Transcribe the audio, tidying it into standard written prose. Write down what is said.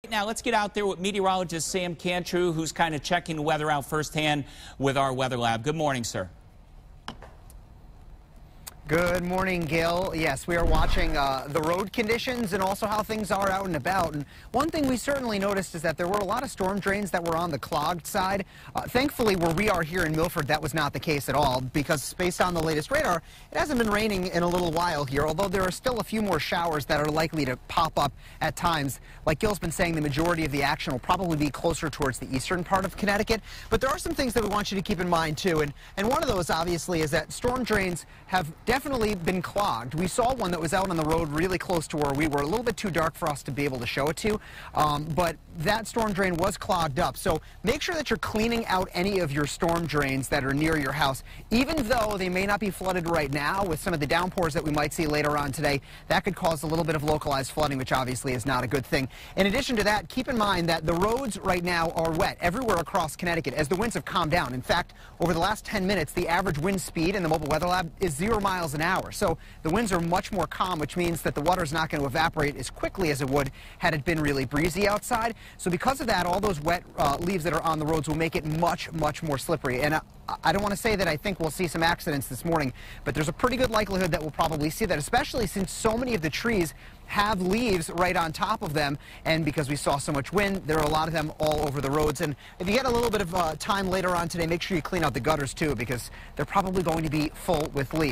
Now let's get out there with meteorologist Sam Cantrew, who's kind of checking the weather out firsthand with our weather lab. Good morning, sir. Good morning, Gil. Yes, we are watching the road conditions and also how things are out and about. And one thing we certainly noticed is that there were a lot of storm drains that were on the clogged side. Thankfully, where we are here in Milford, that was not the case at all, because based on the latest radar, it hasn't been raining in a little while here, although there are still a few more showers that are likely to pop up at times. Like Gil's been saying, the majority of the action will probably be closer towards the eastern part of Connecticut. But there are some things that we want you to keep in mind, too. And one of those, obviously, is that storm drains have definitely been clogged. We saw one that was out on the road really close to where we were, a little bit too dark for us to be able to show it to, but that storm drain was clogged up. So make sure that you're cleaning out any of your storm drains that are near your house. Even though they may not be flooded right now, with some of the downpours that we might see later on today, that could cause a little bit of localized flooding, which obviously is not a good thing. In addition to that, keep in mind that the roads right now are wet everywhere across Connecticut as the winds have calmed down. In fact, over the last 10 minutes, the average wind speed in the mobile weather lab is 0 miles an hour. So the winds are much more calm, which means that the water is not going to evaporate as quickly as it would had it been really breezy outside. So because of that, all those wet leaves that are on the roads will make it much more slippery. And I don't want to say that I think we'll see some accidents this morning, but there's a pretty good likelihood that we'll probably see that, especially since so many of the trees have leaves right on top of them. And because we saw so much wind, there are a lot of them all over the roads. And if you get a little bit of time later on today, make sure you clean out the gutters too, because they're probably going to be full with leaves.